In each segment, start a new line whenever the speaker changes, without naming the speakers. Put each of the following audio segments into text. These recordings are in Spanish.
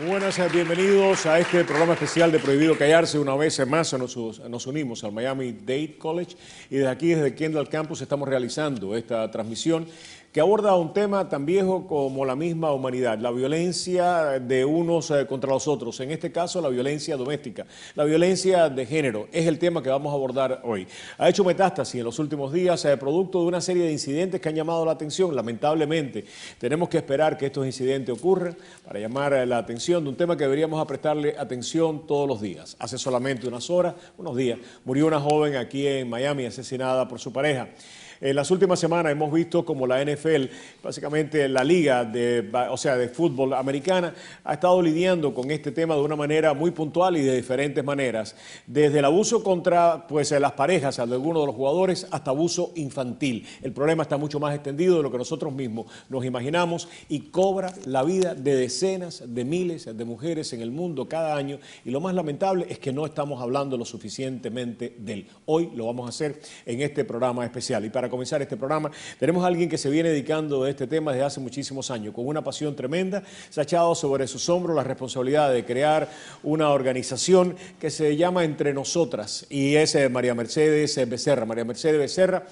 Muy buenas, bienvenidos a este programa especial de Prohibido Callarse. Una vez más nos unimos al Miami-Dade College y desde aquí, desde Kendall Campus, estamos realizando esta transmisión que aborda un tema tan viejo como la misma humanidad, la violencia de unos contra los otros, en este caso la violencia doméstica, la violencia de género, es el tema que vamos a abordar hoy. Ha hecho metástasis en los últimos días, producto de una serie de incidentes que han llamado la atención. Lamentablemente, tenemos que esperar que estos incidentes ocurran para llamar la atención de un tema que deberíamos prestarle atención todos los días. Hace solamente unos días, murió una joven aquí en Miami asesinada por su pareja. En las últimas semanas hemos visto como la NFL, básicamente la liga de fútbol americana, ha estado lidiando con este tema de una manera muy puntual y de diferentes maneras. Desde el abuso contra las parejas de algunos de los jugadores hasta abuso infantil. El problema está mucho más extendido de lo que nosotros mismos nos imaginamos y cobra la vida de decenas de miles de mujeres en el mundo cada año. Y lo más lamentable es que no estamos hablando lo suficientemente de él. Hoy lo vamos a hacer en este programa especial. Y para comenzar este programa, tenemos a alguien que se viene dedicando a este tema desde hace muchísimos años, con una pasión tremenda. Se ha echado sobre sus hombros la responsabilidad de crear una organización que se llama Entre Nosotras, y es María Mercedes Becerra. María Mercedes Becerra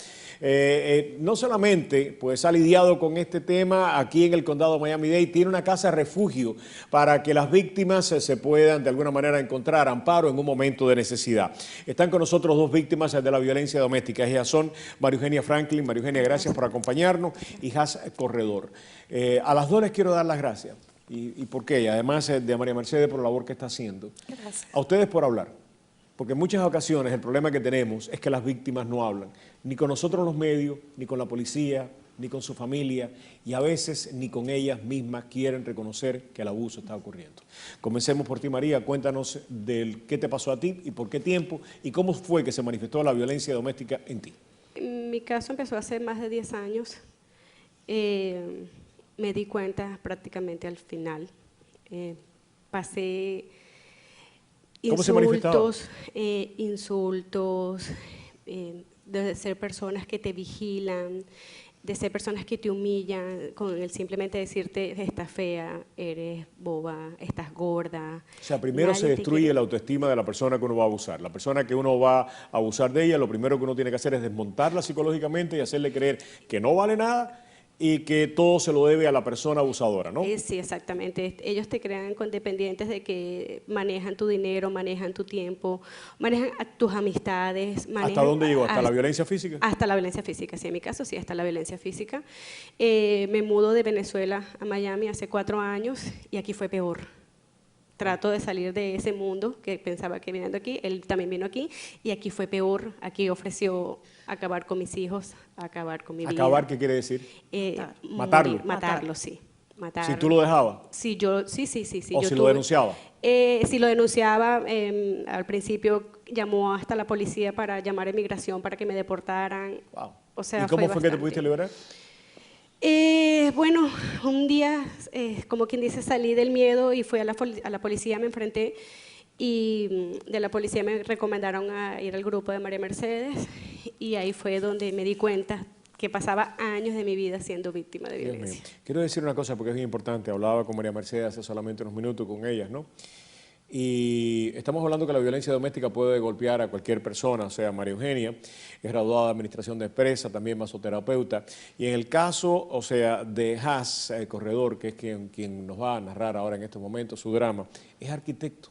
no solamente ha lidiado con este tema aquí en el condado de Miami-Dade, tiene una casa refugio para que las víctimas se puedan de alguna manera encontrar amparo en un momento de necesidad. Están con nosotros dos víctimas de la violencia doméstica. Ellas son María Eugenia Franklin. María Eugenia, gracias por acompañarnos, y Has Corredor. A las dos les quiero dar las gracias. ¿Y por qué? Además de María Mercedes por la labor que está haciendo.
Gracias.
A ustedes por hablar. Porque en muchas ocasiones el problema que tenemos es que las víctimas no hablan, ni con nosotros los medios, ni con la policía, ni con su familia, y a veces ni con ellas mismas quieren reconocer que el abuso está ocurriendo. Comencemos por ti, María. Cuéntanos del qué te pasó a ti y por qué tiempo y cómo fue que se manifestó la violencia doméstica en ti.
Mi caso empezó hace más de 10 años. Me di cuenta prácticamente al final. Pasé
¿Cómo se manifestaba?
Insultos, de ser personas que te vigilan, de ser personas que te humillan con el simplemente decirte estás fea, eres boba, estás gorda.
O sea, primero se destruye la autoestima de la persona que uno va a abusar. La persona que uno va a abusar de ella, lo primero que uno tiene que hacer es desmontarla psicológicamente y hacerle creer que no vale nada y que todo se lo debe a la persona abusadora, ¿no?
Sí, exactamente. Ellos te crean dependientes de que manejan tu dinero, manejan tu tiempo, manejan tus amistades.
¿Hasta dónde llegó? ¿Hasta la violencia física?
Hasta la violencia física, sí, en mi caso sí, hasta la violencia física. Me mudo de Venezuela a Miami hace 4 años y aquí fue peor. Trato de salir de ese mundo que pensaba que viniendo aquí, él también vino aquí, y aquí fue peor. Aquí ofreció acabar con mis hijos, acabar con mi vida.
¿Acabar qué quiere decir?
Matarlo. Matarlo, sí. Matarlo.
¿Si tú lo dejabas?
Sí, sí.
¿O si lo denunciaba?
Si lo denunciaba, al principio llamó hasta la policía para llamar a inmigración para que me deportaran.
Wow.
O sea,
¿Y cómo fue que te
bastante.
pudiste liberar?
Bueno, un día, como quien dice, salí del miedo y fui a la policía, me enfrenté, y de la policía me recomendaron a ir al grupo de María Mercedes, y ahí fue donde me di cuenta que pasaba años de mi vida siendo víctima de violencia.
Quiero decir una cosa porque es bien importante. Hablaba con María Mercedes hace solamente unos minutos con ellas, ¿no? Y estamos hablando que la violencia doméstica puede golpear a cualquier persona. O sea, María Eugenia es graduada de Administración de Empresas, también masoterapeuta. Y en el caso, de Has Corredor, que es quien nos va a narrar ahora en estos momentos su drama, es arquitecto.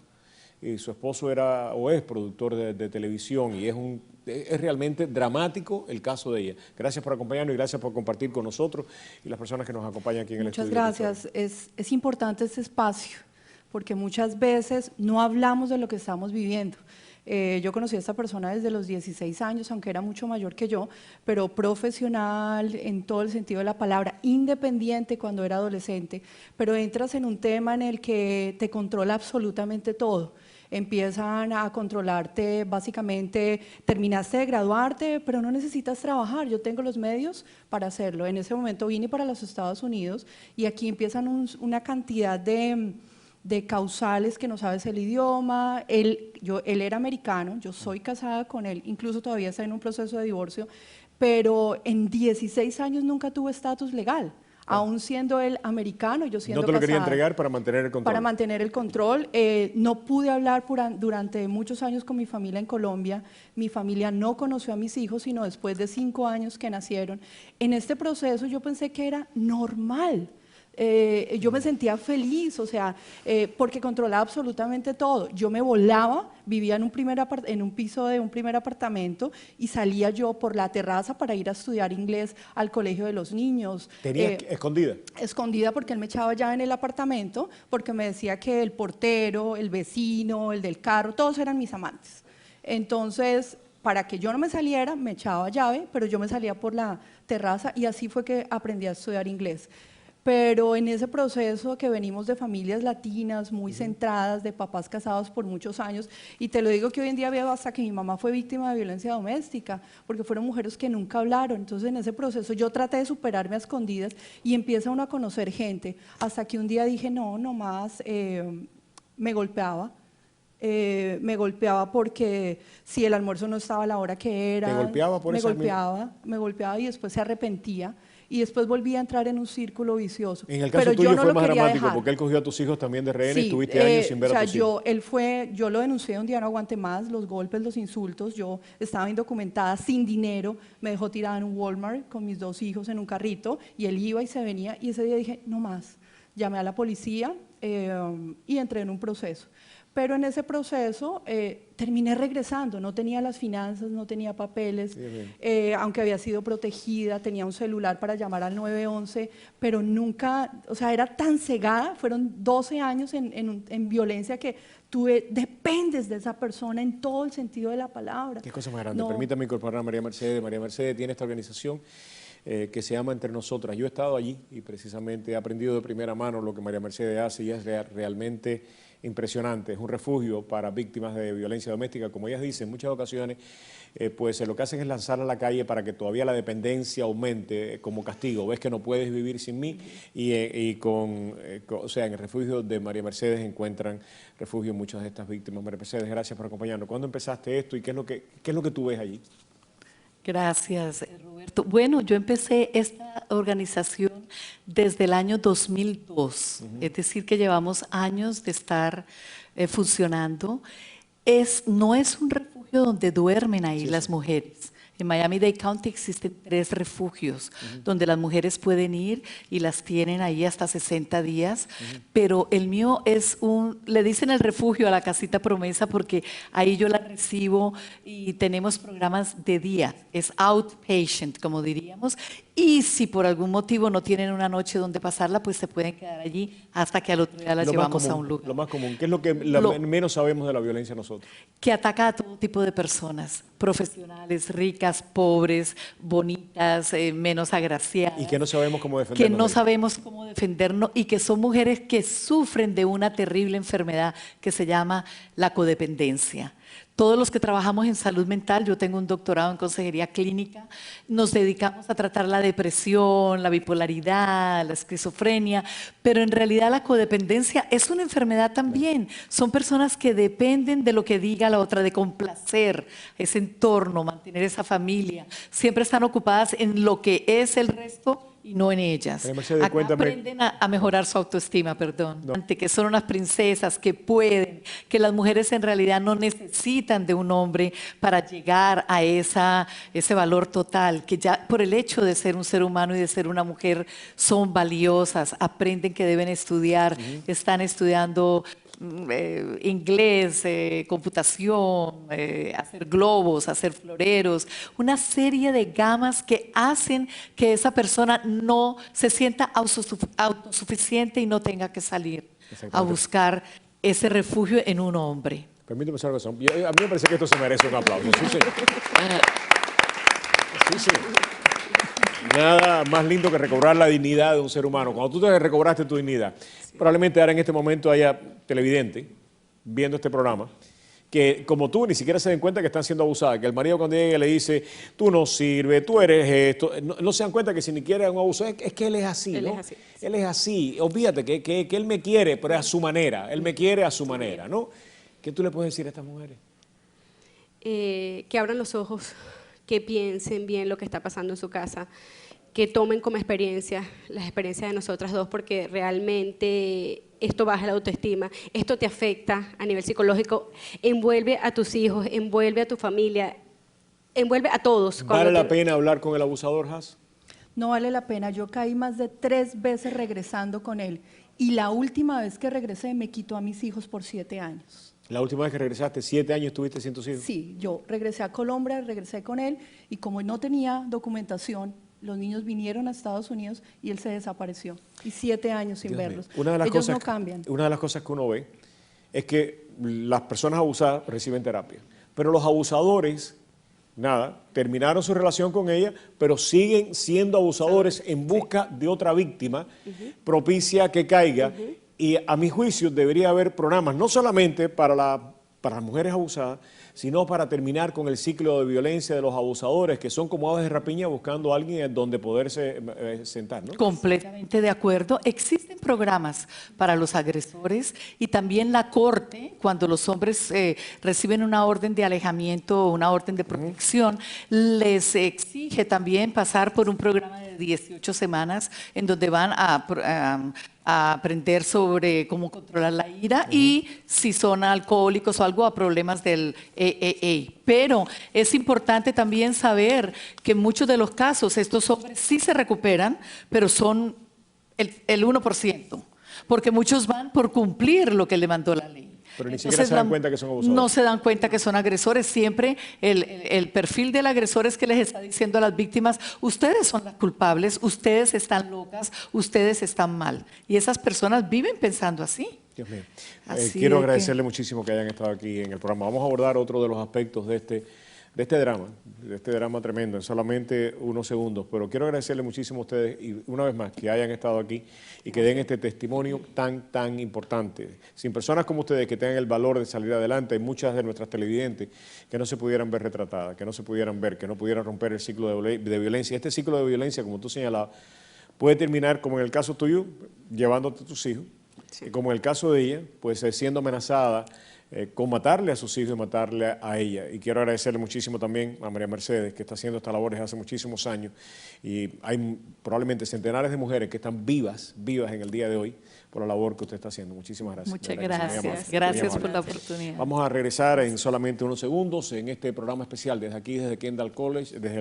Y su esposo era o es productor de televisión, y es realmente dramático el caso de ella. Gracias por acompañarnos y gracias por compartir con nosotros y las personas que nos acompañan aquí en el estudio.
Muchas gracias. Es importante este espacio, porque muchas veces no hablamos de lo que estamos viviendo. Yo conocí a esta persona desde los 16 años, aunque era mucho mayor que yo, pero profesional en todo el sentido de la palabra, independiente cuando era adolescente, pero entras en un tema en el que te controla absolutamente todo. Empiezan a controlarte, básicamente, terminaste de graduarte, pero no necesitas trabajar, yo tengo los medios para hacerlo. En ese momento vine para los Estados Unidos y aquí empiezan una cantidad de causales que no sabes el idioma. Él era americano, yo soy casada con él, incluso todavía está en un proceso de divorcio, pero en 16 años nunca tuve estatus legal. aún siendo él americano, yo siendo
¿No te lo quería
casada.
entregar para mantener el control?
Para mantener el control. No pude hablar durante muchos años con mi familia en Colombia. Mi familia no conoció a mis hijos, sino después de 5 años que nacieron. En este proceso yo pensé que era normal. Yo me sentía feliz, o sea, porque controlaba absolutamente todo. Yo me volaba, vivía en un piso de un primer apartamento y salía yo por la terraza para ir a estudiar inglés al colegio de los niños.
¿Tenías escondida?
Escondida porque él me echaba llave en el apartamento, porque me decía que el portero, el vecino, el del carro, todos eran mis amantes. Entonces, para que yo no me saliera, me echaba llave, pero yo me salía por la terraza y así fue que aprendí a estudiar inglés. Pero en ese proceso que venimos de familias latinas muy centradas, de papás casados por muchos años, y te lo digo que hoy en día veo hasta que mi mamá fue víctima de violencia doméstica, porque fueron mujeres que nunca hablaron. Entonces en ese proceso yo traté de superarme a escondidas y empieza uno a conocer gente, hasta que un día dije no más, me golpeaba. Me golpeaba porque si el almuerzo no estaba a la hora que era.
¿Te golpeaba por eso?
Me golpeaba y después se arrepentía. Y después volví a entrar en un círculo vicioso.
En el caso
pero
tuyo
yo no
fue
lo
más
quería
dramático,
dejar.
porque él cogió a tus hijos también de rehenes,
Sí,
y tuviste años sin ver
o sea,
a tus hijos.
yo lo denuncié un día, no aguanté más, los golpes, los insultos, yo estaba indocumentada, sin dinero, me dejó tirada en un Walmart con mis 2 hijos en un carrito, y él iba y se venía, y ese día dije, no más, llamé a la policía y entré en un proceso. Pero en ese proceso terminé regresando, no tenía las finanzas, no tenía papeles, aunque había sido protegida, tenía un celular para llamar al 911, pero nunca, o sea, era tan cegada, fueron 12 años en violencia que dependes de esa persona en todo el sentido de la palabra.
Qué cosa más grande.
No.
Permítame incorporar a María Mercedes. María Mercedes tiene esta organización que se llama Entre Nosotras. Yo he estado allí y precisamente he aprendido de primera mano lo que María Mercedes hace, y es realmente impresionante. Es un refugio para víctimas de violencia doméstica. Como ellas dicen, en muchas ocasiones pues lo que hacen es lanzar a la calle para que todavía la dependencia aumente como castigo. Ves que no puedes vivir sin mí, o sea, en el refugio de María Mercedes encuentran refugio muchas de estas víctimas. María Mercedes, gracias por acompañarnos. ¿Cuándo empezaste esto y qué es lo que tú ves allí?
Gracias, Roberto. Bueno, yo empecé esta organización desde el año 2002, es decir, que llevamos años de estar funcionando. No es un refugio donde duermen ahí las mujeres. En Miami-Dade County existen 3 refugios donde las mujeres pueden ir y las tienen ahí hasta 60 días, pero el mío le dicen el refugio a la casita promesa porque ahí yo la recibo y tenemos programas de día, es outpatient, como diríamos, y si por algún motivo no tienen una noche donde pasarla, pues se pueden quedar allí hasta que al otro día las llevamos a un lugar.
Lo más común, ¿qué es lo que menos sabemos de la violencia nosotros?
Que ataca a todo tipo de personas, profesionales, ricas, pobres, bonitas, menos agraciadas.
Y que no sabemos cómo defendernos.
Que no sabemos cómo defendernos y que son mujeres que sufren de una terrible enfermedad que se llama la codependencia. Todos los que trabajamos en salud mental, yo tengo un doctorado en consejería clínica, nos dedicamos a tratar la depresión, la bipolaridad, la esquizofrenia, pero en realidad la codependencia es una enfermedad también. Son personas que dependen de lo que diga la otra, de complacer ese entorno, mantener esa familia. Siempre están ocupadas en lo que es el resto y no en ellas.
Mercedes,
Acá aprenden a mejorar su autoestima, que son unas princesas que pueden, que las mujeres en realidad no necesitan de un hombre para llegar a ese valor total, que ya por el hecho de ser un ser humano y de ser una mujer son valiosas, aprenden que deben estudiar, están estudiando inglés, computación, hacer globos, hacer floreros, una serie de gamas que hacen que esa persona no se sienta autosuficiente y no tenga que salir a buscar ese refugio en un hombre.
Permíteme hacer algo. A mí me parece que esto se merece un aplauso. Sí, sí. Sí, sí. Nada más lindo que recobrar la dignidad de un ser humano. Cuando tú te recobraste tu dignidad, probablemente ahora en este momento haya televidentes viendo este programa que, como tú, ni siquiera se den cuenta que están siendo abusadas, que el marido cuando llega le dice, tú no sirves, tú eres esto, no se dan cuenta que si ni quiere un abuso, es que él es así,
Él
¿no?
es así.
Él es así, olvídate que él me quiere, pero a su manera, él me quiere a su manera, ¿no? ¿Qué tú le puedes decir a estas mujeres?
Que abran los ojos, que piensen bien lo que está pasando en su casa. que tomen como experiencia las experiencias de nosotras dos, porque realmente esto baja la autoestima, esto te afecta a nivel psicológico, envuelve a tus hijos, envuelve a tu familia, envuelve a todos.
¿Vale la pena hablar con el abusador, Has?
No vale la pena. Yo caí más de 3 veces regresando con él. Y la última vez que regresé me quitó a mis hijos por 7 años.
La última vez que regresaste, 7 años estuviste sin tus hijos.
Sí, yo regresé a Colombia, regresé con él y como no tenía documentación, los niños vinieron a Estados Unidos y él se desapareció. Y 7 años sin
Dios mío.
verlos.
Una de las
Ellos
cosas,
no cambian.
Una de las cosas que uno ve es que las personas abusadas reciben terapia, pero los abusadores, nada, terminaron su relación con ella, pero siguen siendo abusadores en busca de otra víctima propicia que caiga. Y a mi juicio debería haber programas, no solamente para las mujeres abusadas, sino para terminar con el ciclo de violencia de los abusadores, que son como aves de rapiña buscando a alguien donde poderse sentar, ¿no?
Completamente de acuerdo. Existen programas para los agresores y también la corte, cuando los hombres reciben una orden de alejamiento o una orden de protección, les exige también pasar por un programa de 18 semanas en donde van a aprender sobre cómo controlar la ira y si son alcohólicos o algo, a problemas del EEA. Pero es importante también saber que en muchos de los casos estos hombres sí se recuperan, pero son el 1%, porque muchos van por cumplir lo que le mandó la ley.
Pero ni siquiera se dan cuenta que son abusadores.
No se dan cuenta que son agresores. Siempre el perfil del agresor es que les está diciendo a las víctimas, ustedes son las culpables, ustedes están locas, ustedes están mal. Y esas personas viven pensando así.
Dios mío.
Así
Quiero
de que-
agradecerle muchísimo que hayan estado aquí en el programa. Vamos a abordar otro de los aspectos de este drama tremendo, en solamente unos segundos. Pero quiero agradecerle muchísimo a ustedes y una vez más que hayan estado aquí y que den este testimonio tan importante. Sin personas como ustedes que tengan el valor de salir adelante, hay muchas de nuestras televidentes que no se pudieran ver retratadas, que no se pudieran ver, que no pudieran romper el ciclo de violencia. Este ciclo de violencia, como tú señalabas, puede terminar, como en el caso tuyo, llevándote a tus hijos, y como en el caso de ella, pues siendo amenazada con matarle a sus hijos y matarle a ella. Y quiero agradecerle muchísimo también a María Mercedes, que está haciendo estas labores hace muchísimos años, y hay probablemente centenares de mujeres que están vivas en el día de hoy por la labor que usted está haciendo. Muchísimas gracias.
Muchas
De verdad que sí, muy
gracias.
amable,
Gracias
muy
por
amable.
la oportunidad.
Vamos a regresar en solamente unos segundos en este programa especial desde aquí, desde Kendall College, desde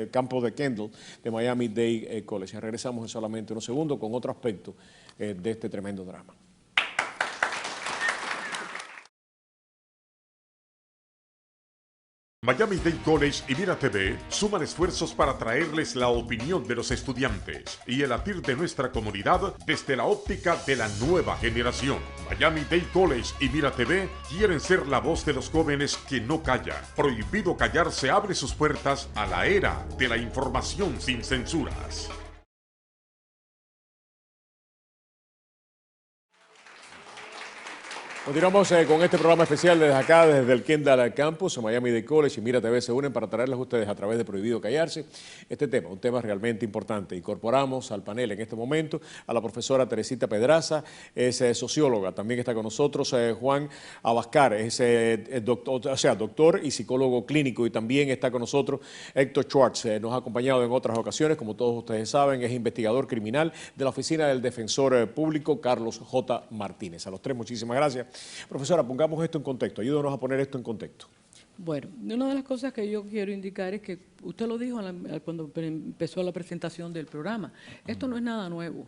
el campo de Kendall de Miami-Dade College. Regresamos en solamente unos segundos con otro aspecto de este tremendo drama.
Miami-Dade College y Mira TV suman esfuerzos para traerles la opinión de los estudiantes y el latir de nuestra comunidad desde la óptica de la nueva generación. Miami-Dade College y Mira TV quieren ser la voz de los jóvenes que no calla. Prohibido Callar se abre sus puertas a la era de la información sin censuras.
Continuamos con este programa especial desde acá, desde el Kendall Campus, Miami-Dade College y Mira TV se unen para traerles a ustedes a través de Prohibido Callarse este tema, un tema realmente importante. Incorporamos al panel en este momento a la profesora Teresita Pedraza, es socióloga, también está con nosotros Juan Abascar, es doctor y psicólogo clínico, y también está con nosotros Héctor Schwartz, nos ha acompañado en otras ocasiones, como todos ustedes saben, es investigador criminal de la Oficina del Defensor Público, Carlos J. Martínez. A los tres, muchísimas gracias. Profesora, pongamos esto en contexto, ayúdanos a poner esto en contexto.
Bueno, una de las cosas que yo quiero indicar es que usted lo dijo cuando empezó la presentación del programa. Esto no es nada nuevo.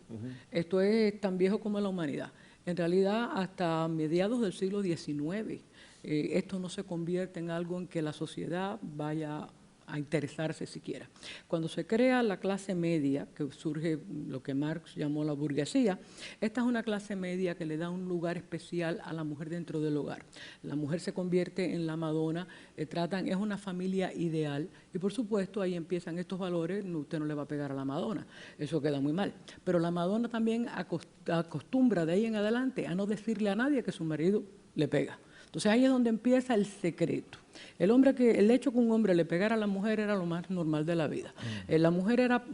Esto es tan viejo como la humanidad. En realidad, hasta mediados del siglo XIX, esto no se convierte en algo en que la sociedad vaya a interesarse siquiera. Cuando se crea la clase media, que surge lo que Marx llamó la burguesía, esta es una clase media que le da un lugar especial a la mujer dentro del hogar. La mujer se convierte en la Madonna, es una familia ideal, y por supuesto ahí empiezan estos valores. Usted no le va a pegar a la Madonna, eso queda muy mal. Pero la Madonna también acostumbra de ahí en adelante a no decirle a nadie que su marido le pega. Entonces ahí es donde empieza el secreto. El hecho que un hombre le pegara a la mujer era lo más normal de la vida. La mujer era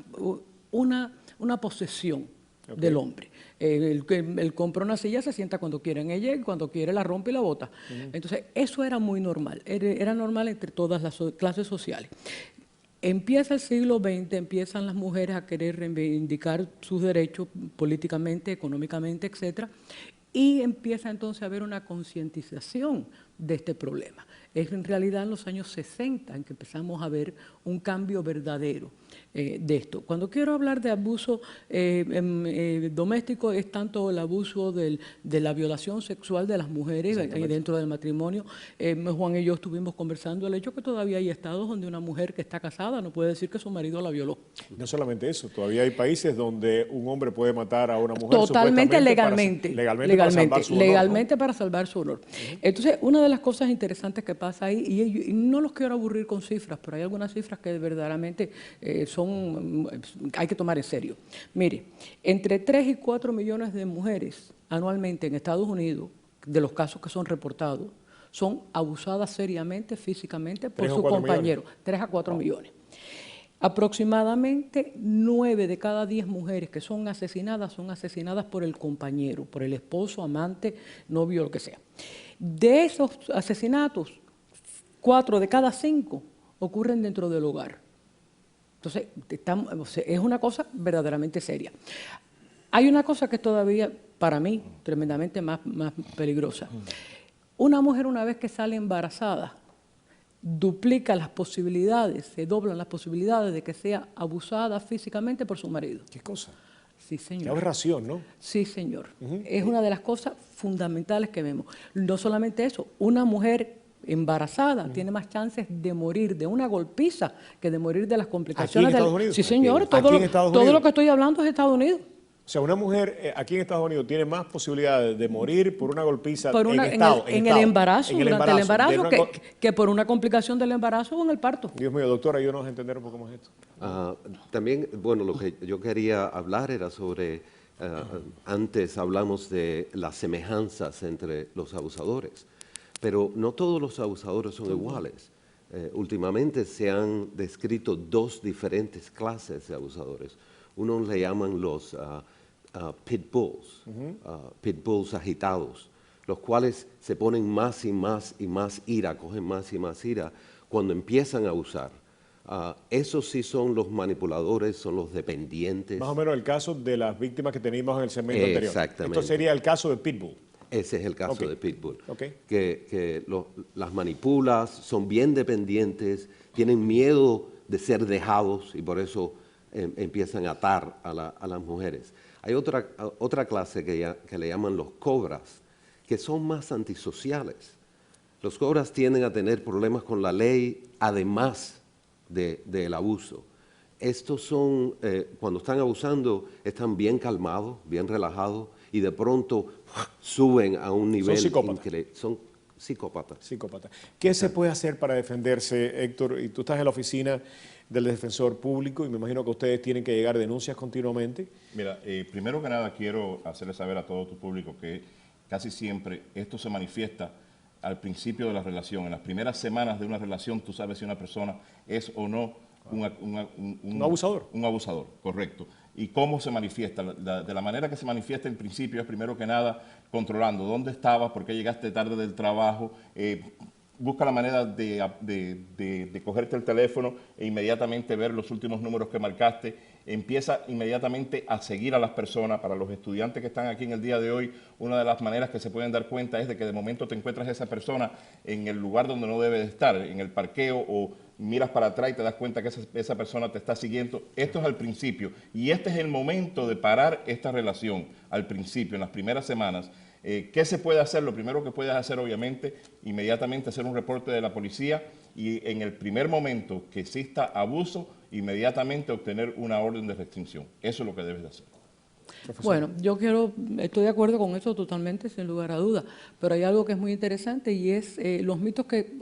una posesión del hombre. Él compra una silla, se sienta cuando quiere en ella, y cuando quiere la rompe y la bota. Entonces eso era muy normal, era normal entre todas las clases sociales. Empieza el siglo XX, empiezan las mujeres a querer reivindicar sus derechos políticamente, económicamente, etcétera, y empieza entonces a haber una concientización de este problema. Es en realidad en los años 60 en que empezamos a ver un cambio verdadero de esto. Cuando quiero hablar de abuso doméstico es tanto el abuso de la violación sexual de las mujeres dentro del matrimonio. Juan y yo estuvimos conversando el hecho que todavía hay estados donde una mujer que está casada no puede decir que su marido la violó.
No solamente eso, todavía hay países donde un hombre puede matar a una mujer
totalmente
legalmente para salvar su honor,
legalmente para salvar su honor. Entonces, una de las cosas interesantes que pasa ahí, y no los quiero aburrir con cifras, pero hay algunas cifras que verdaderamente hay que tomar en serio. Mire, entre 3 y 4 millones de mujeres anualmente en Estados Unidos, de los casos que son reportados, son abusadas seriamente, físicamente, por su compañero. 3 a 4 millones. Aproximadamente 9 de cada 10 mujeres que son asesinadas por el compañero, por el esposo, amante, novio, lo que sea. De esos asesinatos, 4 de cada 5 ocurren dentro del hogar. Entonces, es una cosa verdaderamente seria. Hay una cosa que es todavía, para mí, tremendamente más peligrosa. Una mujer, una vez que sale embarazada, duplica las posibilidades, se doblan las posibilidades de que sea abusada físicamente por su marido.
¿Qué cosa?
Sí, señor.
Qué aberración, ¿no?
Sí, señor. Es una de las cosas fundamentales que vemos. No solamente eso, una mujer embarazada tiene más chances de morir de una golpiza que de morir de las complicaciones.
¿Aquí en Estados Unidos?
Sí, señor. Todo lo que estoy hablando es Estados Unidos.
O sea, una mujer aquí en Estados Unidos tiene más posibilidades de morir por una golpiza
en el embarazo, durante el embarazo, que por una complicación del embarazo o en el parto.
Dios mío, doctora, ayúdanos a entender un poco más esto.
También, bueno, lo que yo quería hablar era sobre, antes hablamos de las semejanzas entre los abusadores, pero no todos los abusadores son iguales. Últimamente se han descrito 2 diferentes clases de abusadores. Uno le llaman los pit bulls agitados, los cuales se ponen más y más y más ira, cogen más y más ira cuando empiezan a abusar. Esos sí son los manipuladores, son los dependientes.
Más o menos el caso de las víctimas que teníamos en el segmento anterior.
Exactamente.
Esto sería el caso de Pitbull.
Ese es el caso de Pitbull.
Okay.
Que las manipulas, son bien dependientes, tienen miedo de ser dejados y por eso empiezan a atar a las mujeres. Hay otra clase que le llaman los cobras, que son más antisociales. Los cobras tienden a tener problemas con la ley, además del abuso. Estos son, cuando están abusando, están bien calmados, bien relajados, y de pronto suben a un nivel increíble. Son psicópatas.
Psicópatas. ¿Qué se puede hacer para defenderse, Héctor? Y tú estás en la oficina del defensor público y me imagino que ustedes tienen que llegar denuncias continuamente.
Mira, primero que nada quiero hacerle saber a todo tu público que casi siempre esto se manifiesta al principio de la relación. En las primeras semanas de una relación tú sabes si una persona es o no un
abusador.
Un abusador, correcto. ¿Y cómo se manifiesta? De la manera que se manifiesta en principio es primero que nada controlando dónde estabas, por qué llegaste tarde del trabajo, busca la manera de cogerte el teléfono e inmediatamente ver los últimos números que marcaste. Empieza inmediatamente a seguir a las personas. Para los estudiantes que están aquí en el día de hoy, una de las maneras que se pueden dar cuenta es de que de momento te encuentras a esa persona en el lugar donde no debe de estar, en el parqueo, o miras para atrás y te das cuenta que esa persona te está siguiendo. Esto es al principio y este es el momento de parar esta relación al principio, en las primeras semanas. ¿Qué se puede hacer? Lo primero que puedes hacer, obviamente, inmediatamente hacer un reporte de la policía y en el primer momento que exista abuso, inmediatamente obtener una orden de restricción. Eso es lo que debes de hacer.
Bueno, estoy de acuerdo con eso totalmente, sin lugar a dudas, pero hay algo que es muy interesante y es los mitos que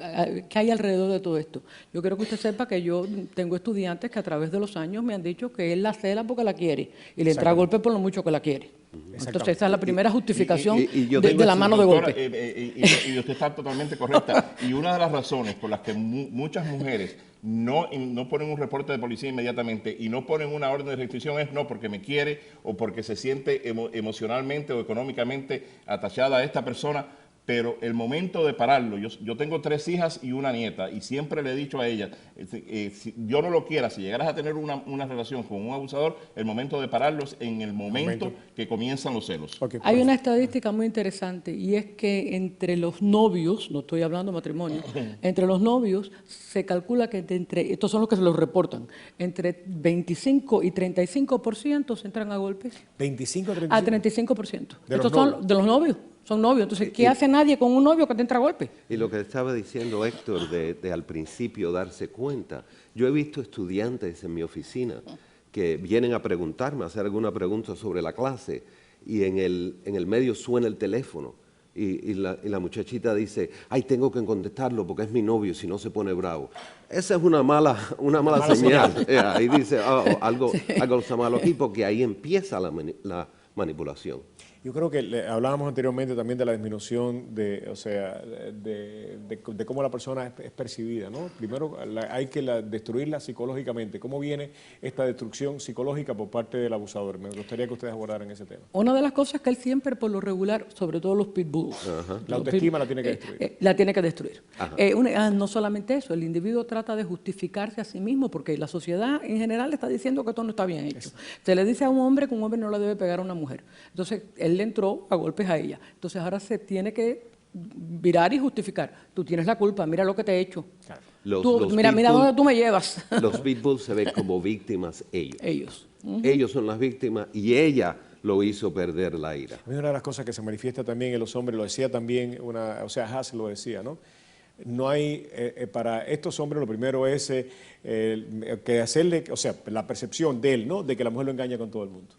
hay alrededor de todo esto. Yo quiero que usted sepa que yo tengo estudiantes que a través de los años me han dicho que él la cela porque la quiere y le entra a golpe por lo mucho que la quiere. Entonces esa es la primera justificación de la mano de golpe.
Y usted está totalmente correcta. Y una de las razones por las que muchas mujeres no ponen un reporte de policía inmediatamente y no ponen una orden de restricción es no porque me quiere o porque se siente emocionalmente o económicamente atachada a esta persona, pero el momento de pararlo, yo tengo 3 hijas y una nieta, y siempre le he dicho a ellas, si yo no lo quiera, si llegaras a tener una relación con un abusador, el momento de pararlo es en el momento que comienzan los celos.
Okay,
Hay una estadística muy interesante, y es que entre los novios, no estoy hablando de matrimonio, entre los novios se calcula que estos son los que se los reportan, entre 25 y 35% se entran a golpes.
25
a 35%.
¿De
Estos
los
son
novios?
de los novios. Son novios. Entonces, ¿qué hace nadie con un novio que te entra a golpe?
Y lo que estaba diciendo Héctor de al principio darse cuenta, yo he visto estudiantes en mi oficina que vienen a preguntarme, a hacer alguna pregunta sobre la clase, y en el medio suena el teléfono y la muchachita dice, ay, tengo que contestarlo porque es mi novio, si no se pone bravo. Esa es una mala señal. Ahí dice, algo está malo aquí, porque ahí empieza la manipulación.
Yo creo que hablábamos anteriormente también de la disminución de cómo la persona es percibida, ¿no? Primero hay que destruirla psicológicamente. ¿Cómo viene esta destrucción psicológica por parte del abusador? Me gustaría que ustedes abordaran ese tema.
Una de las cosas que él siempre, por lo regular, sobre todo los pitbulls,
La autoestima la tiene que destruir.
la tiene que destruir. No solamente eso, el individuo trata de justificarse a sí mismo, porque la sociedad en general está diciendo que esto no está bien hecho. Se le dice a un hombre que un hombre no le debe pegar a una mujer. Entonces, él le entró a golpes a ella. Entonces, ahora se tiene que virar y justificar. Tú tienes la culpa, mira lo que te he hecho. Mira dónde tú me llevas.
Los pitbulls se ven como víctimas ellos.
Ellos.
Ellos son las víctimas y ella lo hizo perder la ira.
A mí una de las cosas que se manifiesta también en los hombres, lo decía también, Haas lo decía, ¿no? No hay, para estos hombres lo primero es que hacerle, o sea, la percepción de él, ¿no? De que la mujer lo engaña con todo el mundo.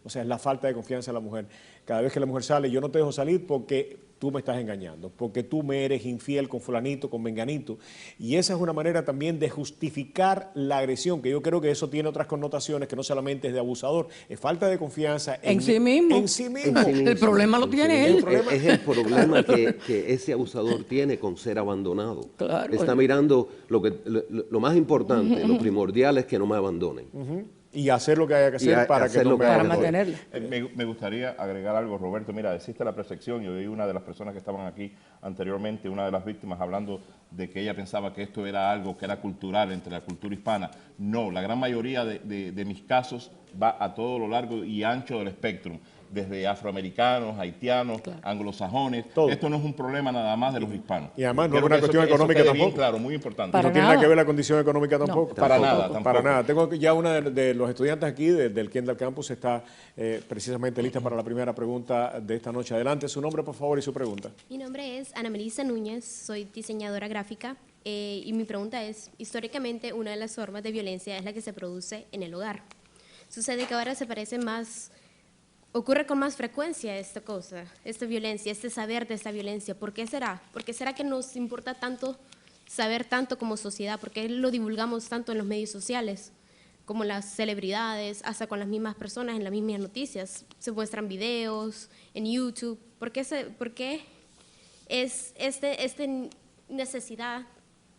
O sea, es la falta de confianza en la mujer. Cada vez que la mujer sale, yo no te dejo salir porque tú me estás engañando, porque tú me eres infiel con fulanito, con menganito. Y esa es una manera también de justificar la agresión, que yo creo que eso tiene otras connotaciones que no solamente es de abusador, es falta de confianza
en sí mismo.
En sí mismo.
El problema lo tiene él.
Es el problema que ese abusador tiene con ser abandonado.
Claro.
Está mirando lo más importante, lo primordial es que no me abandonen.
Y hacer lo que haya que hacer para que no me
para
abandonen.
mantenerla.
Me gustaría agregar algo, Roberto. Mira, existe la percepción, yo oí una de las personas que estaban aquí anteriormente, una de las víctimas, hablando de que ella pensaba que esto era algo que era cultural, entre la cultura hispana. No, la gran mayoría de mis casos va a todo lo largo y ancho del espectro, desde afroamericanos, haitianos, anglosajones.
Todo.
Esto no es un problema nada más de los hispanos.
Y además no es
Quiero
una
que
cuestión
eso
económica
quede bien
tampoco.
claro, muy importante.
Para
No tiene nada
nada.
que ver la condición económica tampoco.
Para nada, tampoco.
Para nada. Tengo ya una de los estudiantes aquí del Kendall Campus está precisamente lista para la primera pregunta de esta noche. Adelante, su nombre, por favor, y su pregunta.
Mi nombre es Ana Melissa Núñez, soy diseñadora gráfica y mi pregunta es, históricamente una de las formas de violencia es la que se produce en el hogar. Sucede que ahora ocurre con más frecuencia esta cosa, esta violencia, este saber de esta violencia. ¿Por qué será? ¿Por qué será que nos importa tanto saber tanto como sociedad? ¿Por qué lo divulgamos tanto en los medios sociales? Como las celebridades, hasta con las mismas personas en las mismas noticias. Se muestran videos en YouTube. ¿Por qué es esta necesidad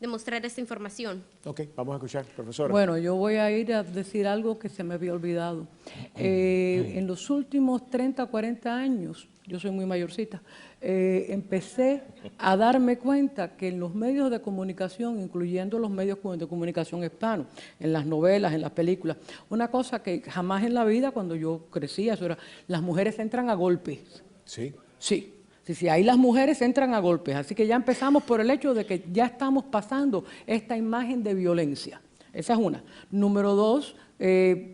de mostrar esta información?
Ok, vamos a escuchar, profesora.
Bueno, yo voy a ir a decir algo que se me había olvidado. En los últimos 30, 40 años, yo soy muy mayorcita, empecé a darme cuenta que en los medios de comunicación, incluyendo los medios de comunicación hispanos, en las novelas, en las películas, una cosa que jamás en la vida, cuando yo crecía, eso era, las mujeres entran a golpes.
Sí.
Sí. Sí, ahí las mujeres entran a golpes, así que ya empezamos por el hecho de que ya estamos pasando esta imagen de violencia. Esa es una. Número dos,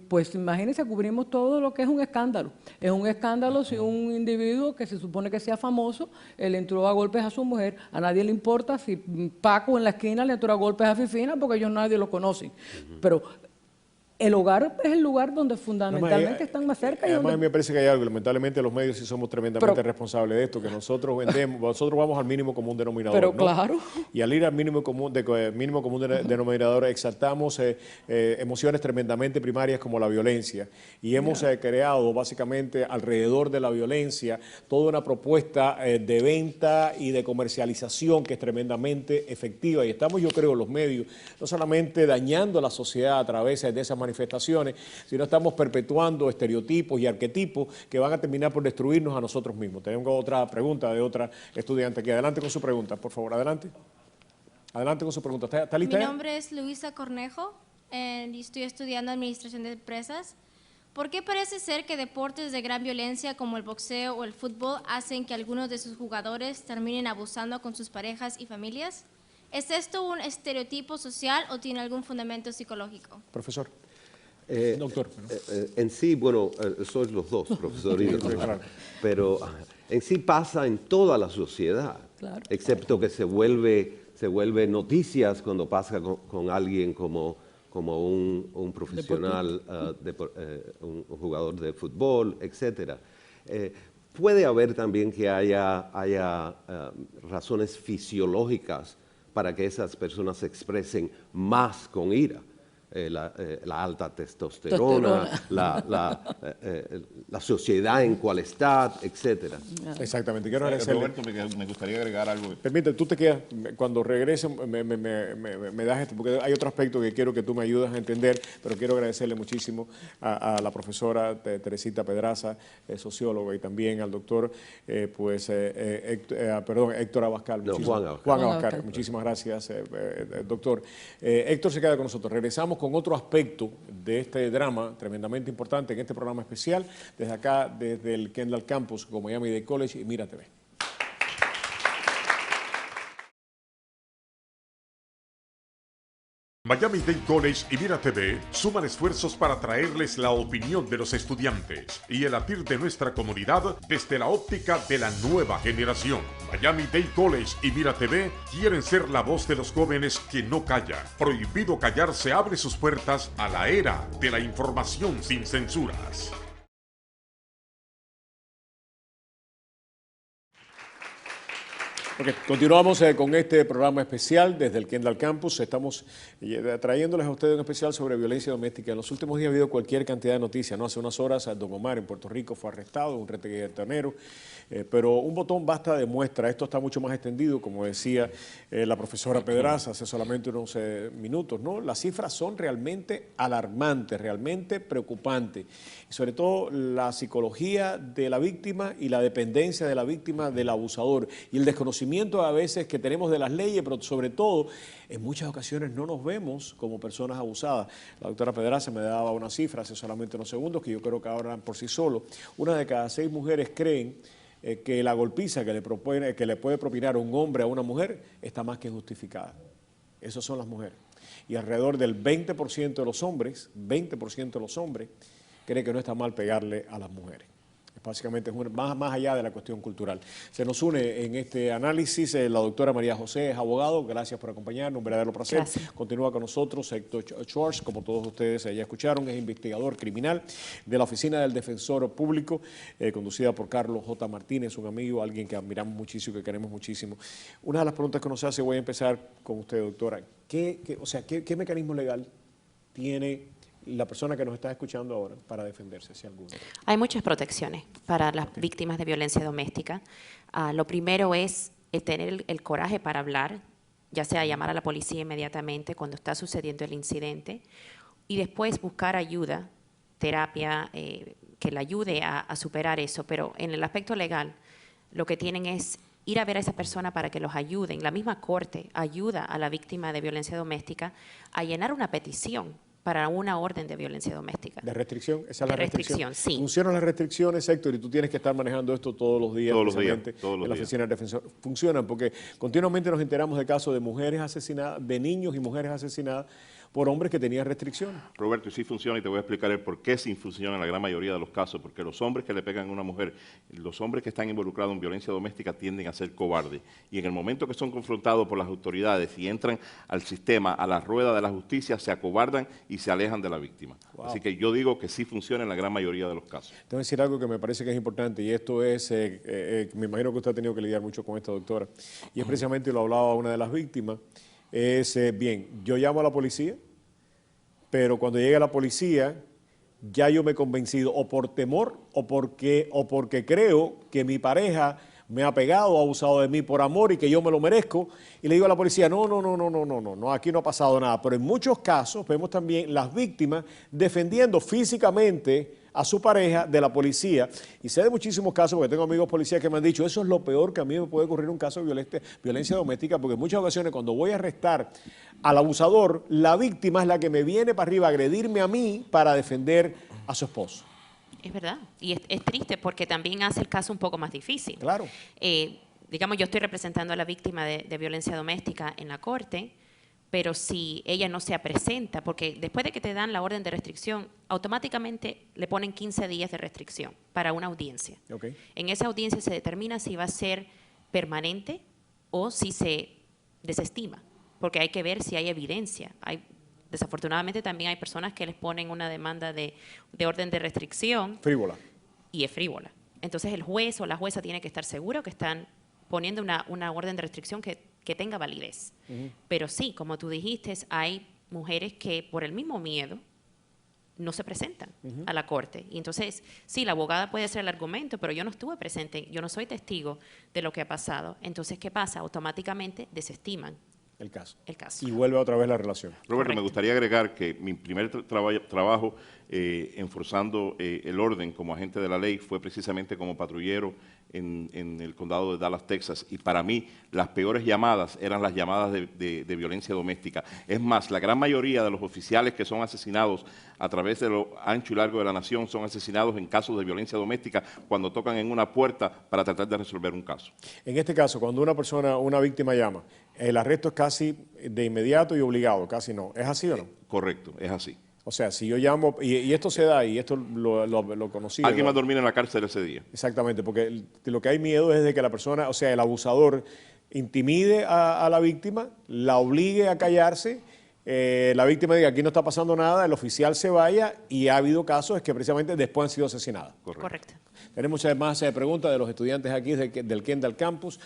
pues imagínense, cubrimos todo lo que es un escándalo. Es un escándalo si un individuo que se supone que sea famoso, él entró a golpes a su mujer, a nadie le importa si Paco en la esquina le entró a golpes a Fifina porque ellos nadie lo conocen. Pero el hogar es el lugar donde fundamentalmente están más cerca.
Además, a mí me parece que hay algo, lamentablemente los medios sí somos tremendamente responsables de esto, que nosotros vamos al mínimo común denominador.
Pero
¿no?
claro.
Y al ir al mínimo común denominador exaltamos emociones tremendamente primarias como la violencia. Y hemos creado básicamente alrededor de la violencia toda una propuesta de venta y de comercialización que es tremendamente efectiva. Y estamos, yo creo, los medios, no solamente dañando a la sociedad a través de esa manifestaciones, si no estamos perpetuando estereotipos y arquetipos que van a terminar por destruirnos a nosotros mismos. Tengo otra pregunta de otra estudiante aquí. Adelante con su pregunta, por favor, adelante. Adelante con su pregunta. ¿Está lista?
Mi nombre es Luisa Cornejo y estoy estudiando Administración de Empresas. ¿Por qué parece ser que deportes de gran violencia como el boxeo o el fútbol hacen que algunos de sus jugadores terminen abusando con sus parejas y familias? ¿Es esto un estereotipo social o tiene algún fundamento psicológico?
Profesor. Doctor.
En sí, bueno, sois los dos, profesor y doctor,
claro.
Pero en sí pasa en toda la sociedad,
Claro.
excepto que se vuelve noticias cuando pasa con alguien como un profesional, un jugador de fútbol, etc. Puede haber también que haya razones fisiológicas para que esas personas se expresen más con ira. La alta testosterona, la sociedad en cual está, etcétera.
Exactamente. Quiero agradecerle.
Roberto, me gustaría agregar algo.
Permite, tú te quedas, cuando regrese me das esto, porque hay otro aspecto que quiero que tú me ayudes a entender, pero quiero agradecerle muchísimo a la profesora Teresita Pedraza, socióloga, y también al doctor, Héctor Abascal.
No, Juan Abascal.
Juan Abascal. Muchísimas gracias, doctor. Héctor se queda con nosotros. Regresamos con otro aspecto de este drama tremendamente importante en este programa especial, desde acá, desde el Kendall Campus con Miami-Dade College y Mira TV.
Miami-Dade College y Mira TV suman esfuerzos para traerles la opinión de los estudiantes y el latir de nuestra comunidad desde la óptica de la nueva generación. Miami-Dade College y Mira TV quieren ser la voz de los jóvenes que no callan. Prohibido Callar se abre sus puertas a la era de la información sin censuras.
Okay, continuamos con este programa especial desde el Kendall Campus. Estamos trayéndoles a ustedes un especial sobre violencia doméstica. En los últimos días ha habido cualquier cantidad de noticias, ¿no? Hace unas horas Don Omar en Puerto Rico fue arrestado, un reggaetonero, pero un botón basta de muestra. Esto está mucho más extendido, como decía la profesora Pedraza hace solamente unos minutos, ¿no? Las cifras son realmente alarmantes, realmente preocupantes. Y sobre todo la psicología de la víctima y la dependencia de la víctima del abusador y el desconocimiento a veces que tenemos de las leyes, pero sobre todo en muchas ocasiones no nos vemos como personas abusadas. La doctora Pedraza me daba una cifra hace solamente unos segundos que yo creo que hablan por sí solo. Una de cada 6 mujeres creen que la golpiza que le puede propinar un hombre a una mujer está más que justificada. Esas son las mujeres. Y alrededor del 20% de los hombres, cree que no está mal pegarle a las mujeres. Básicamente es más allá de la cuestión cultural. Se nos une en este análisis la doctora María José, es abogado. Gracias por acompañarnos, un verdadero placer.
Gracias.
Continúa con nosotros Héctor Schwartz, como todos ustedes ya escucharon, es investigador criminal de la Oficina del Defensor Público, conducida por Carlos J. Martínez, un amigo, alguien que admiramos muchísimo y que queremos muchísimo. Una de las preguntas que nos hace, voy a empezar con usted, doctora. ¿Qué mecanismo legal tiene la persona que nos está escuchando ahora para defenderse, si alguno?
Hay muchas protecciones para las víctimas de violencia doméstica. Lo primero es tener el coraje para hablar, ya sea llamar a la policía inmediatamente cuando está sucediendo el incidente, y después buscar ayuda, terapia, que le ayude a superar eso. Pero en el aspecto legal, lo que tienen es ir a ver a esa persona para que los ayuden. La misma corte ayuda a la víctima de violencia doméstica a llenar una petición para una orden de violencia doméstica.
¿De restricción? Esa es la
restricción, sí.
¿Funcionan las restricciones, Héctor? Y tú tienes que estar manejando esto todos los días.
Todos los días.
En la Oficina del Defensor. Funcionan porque continuamente nos enteramos de casos de mujeres asesinadas, de niños y mujeres asesinadas por hombres que tenían restricciones.
Roberto, y sí funciona, y te voy a explicar el por qué sí funciona en la gran mayoría de los casos, porque los hombres que le pegan a una mujer, los hombres que están involucrados en violencia doméstica tienden a ser cobardes, y en el momento que son confrontados por las autoridades y entran al sistema, a la rueda de la justicia, se acobardan y se alejan de la víctima. Wow. Así que yo digo que sí funciona en la gran mayoría de los casos.
Te voy a decir algo que me parece que es importante, y esto es, me imagino que usted ha tenido que lidiar mucho con esta doctora, y es precisamente, lo hablaba una de las víctimas, es, bien, yo llamo a la policía, pero cuando llega la policía, ya yo me he convencido, o por temor, o porque creo que mi pareja me ha pegado, ha abusado de mí por amor y que yo me lo merezco. Y le digo a la policía, no, aquí no ha pasado nada. Pero en muchos casos vemos también las víctimas defendiendo físicamente a su pareja de la policía. Y sé de muchísimos casos, porque tengo amigos policías que me han dicho, eso es lo peor que a mí me puede ocurrir en un caso de violencia doméstica, porque en muchas ocasiones cuando voy a arrestar al abusador, la víctima es la que me viene para arriba a agredirme a mí para defender a su esposo.
Es verdad, y es triste porque también hace el caso un poco más difícil.
Claro.
Digamos, yo estoy representando a la víctima de violencia doméstica en la corte, pero si ella no se presenta, porque después de que te dan la orden de restricción, automáticamente le ponen 15 días de restricción para una audiencia.
Okay.
En esa audiencia se determina si va a ser permanente o si se desestima, porque hay que ver si hay evidencia. Desafortunadamente también hay personas que les ponen una demanda de orden de restricción.
Frívola.
Y es frívola. Entonces el juez o la jueza tiene que estar seguro que están poniendo una orden de restricción que tenga validez. Pero sí, como tú dijiste, hay mujeres que por el mismo miedo no se presentan a la corte. Y entonces, sí, la abogada puede hacer el argumento, pero yo no estuve presente, yo no soy testigo de lo que ha pasado. Entonces, ¿qué pasa? Automáticamente desestiman
el caso.
caso.
Y vuelve otra vez la relación.
Roberto,
Correcto.
me gustaría agregar que mi primer trabajo enforzando el orden como agente de la ley fue precisamente como patrullero en el condado de Dallas, Texas, y para mí las peores llamadas eran las llamadas de violencia doméstica. Es más, la gran mayoría de los oficiales que son asesinados a través de lo ancho y largo de la nación son asesinados en casos de violencia doméstica cuando tocan en una puerta para tratar de resolver un caso.
En este caso, cuando una víctima llama, el arresto es casi de inmediato y obligado, casi no. ¿Es así o no?
Correcto, es así.
O sea, si yo llamo, y esto se da, y esto lo conocí.
Alguien va a dormir en la cárcel ese día.
Exactamente, porque lo que hay miedo es de que la persona, o sea, el abusador intimide a la víctima, la obligue a callarse, la víctima diga aquí no está pasando nada, el oficial se vaya, y ha habido casos que precisamente después han sido asesinadas.
Correcto.
Tenemos más preguntas de los estudiantes aquí del Kendall Campus.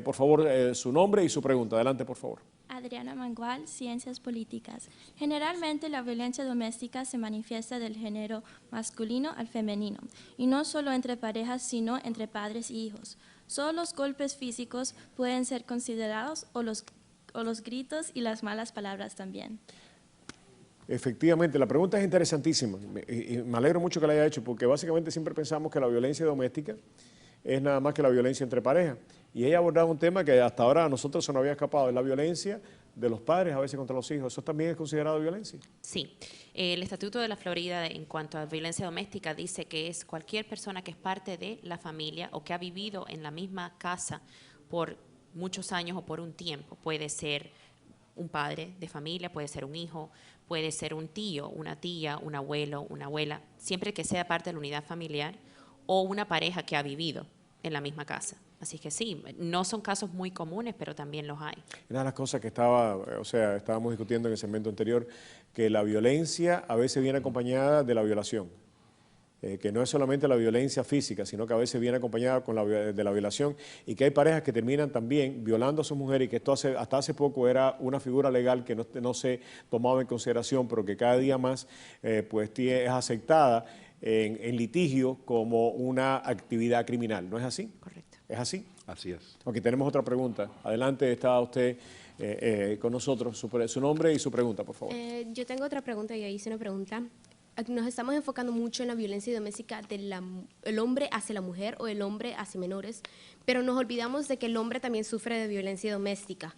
Por favor, su nombre y su pregunta. Adelante, por favor.
Adriana Mangual, Ciencias Políticas. Generalmente la violencia doméstica se manifiesta del género masculino al femenino, y no solo entre parejas, sino entre padres y hijos. ¿Solo los golpes físicos pueden ser considerados o los gritos y las malas palabras también?
Efectivamente, la pregunta es interesantísima y me alegro mucho que la haya hecho, porque básicamente siempre pensamos que la violencia doméstica es nada más que la violencia entre parejas. Y ella ha abordado un tema que hasta ahora a nosotros se nos había escapado, es la violencia de los padres a veces contra los hijos. ¿Eso también es considerado violencia?
Sí. El Estatuto de la Florida en cuanto a violencia doméstica dice que es cualquier persona que es parte de la familia o que ha vivido en la misma casa por muchos años o por un tiempo. Puede ser un padre de familia, puede ser un hijo, puede ser un tío, una tía, un abuelo, una abuela, siempre que sea parte de la unidad familiar, o una pareja que ha vivido en la misma casa. Así que sí, no son casos muy comunes, pero también los hay.
Una de las cosas que estábamos discutiendo en el segmento anterior, que la violencia a veces viene acompañada de la violación. Que no es solamente la violencia física, sino que a veces viene acompañada de la violación, y que hay parejas que terminan también violando a su mujer, y que esto hasta hace poco era una figura legal que no se tomaba en consideración, pero que cada día más es aceptada en litigio como una actividad criminal. ¿No es así?
Correcto.
¿Es así?
Así es.
Ok, tenemos otra pregunta. Adelante, está usted con nosotros. Su nombre y su pregunta, por favor.
Yo tengo otra pregunta, yo hice una pregunta. Nos estamos enfocando mucho en la violencia doméstica del hombre hacia la mujer o el hombre hacia menores, pero nos olvidamos de que el hombre también sufre de violencia doméstica.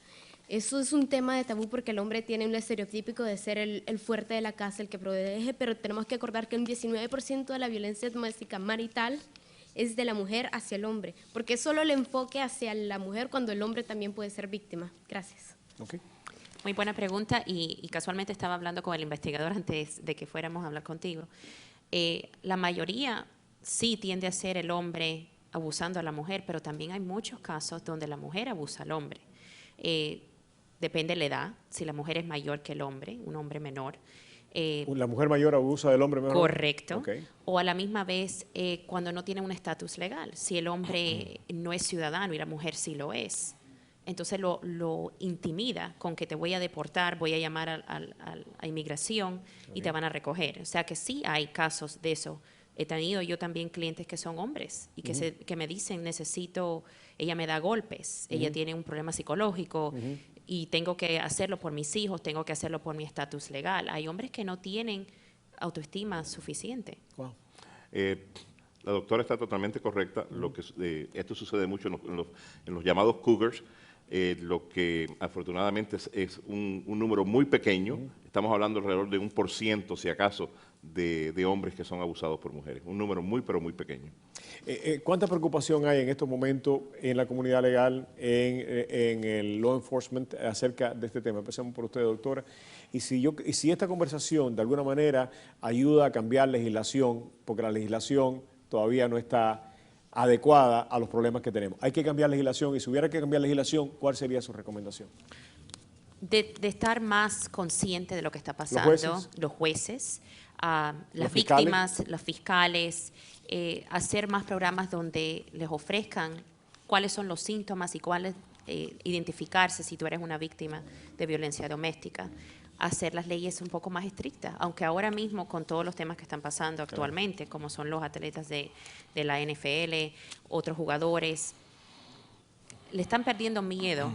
Eso es un tema de tabú porque el hombre tiene un estereotípico de ser el fuerte de la casa, el que protege, pero tenemos que acordar que un 19% de la violencia doméstica marital es de la mujer hacia el hombre, porque es solo el enfoque hacia la mujer cuando el hombre también puede ser víctima. Gracias.
Okay.
Muy buena pregunta, y casualmente estaba hablando con el investigador antes de que fuéramos a hablar contigo. La mayoría sí tiende a ser el hombre abusando a la mujer, pero también hay muchos casos donde la mujer abusa al hombre. Depende de la edad, si la mujer es mayor que el hombre, un hombre menor.
¿La mujer mayor abusa del hombre menor?
Correcto.
Okay.
O a la misma vez cuando no tiene un estatus legal, si el hombre no es ciudadano y la mujer sí lo es. Entonces lo intimida con que te voy a deportar, voy a llamar a inmigración y te van a recoger. O sea que sí hay casos de eso He tenido yo también clientes que son hombres y que me dicen, ella me da golpes, ella tiene un problema psicológico y tengo que hacerlo por mis hijos, tengo que hacerlo por mi estatus legal. Hay hombres que no tienen autoestima suficiente.
Wow.
La doctora está totalmente correcta. Esto sucede mucho en los llamados cougars. Lo que afortunadamente es un número muy pequeño. Estamos hablando alrededor de 1%, si acaso, de hombres que son abusados por mujeres. Un número muy, pero muy pequeño.
¿Cuánta preocupación hay en estos momentos en la comunidad legal, en el law enforcement, acerca de este tema? Empecemos por usted, doctora. Y si esta conversación, de alguna manera, ayuda a cambiar legislación, porque la legislación todavía no está adecuada a los problemas que tenemos. Hay que cambiar legislación, y si hubiera que cambiar legislación, ¿cuál sería su recomendación?
De estar más consciente de lo que está pasando, los jueces, las víctimas, los fiscales, hacer más programas donde les ofrezcan cuáles son los síntomas y cuáles identificarse si tú eres una víctima de violencia doméstica, hacer las leyes un poco más estrictas, aunque ahora mismo con todos los temas que están pasando actualmente, como son los atletas de la NFL, otros jugadores, le están perdiendo miedo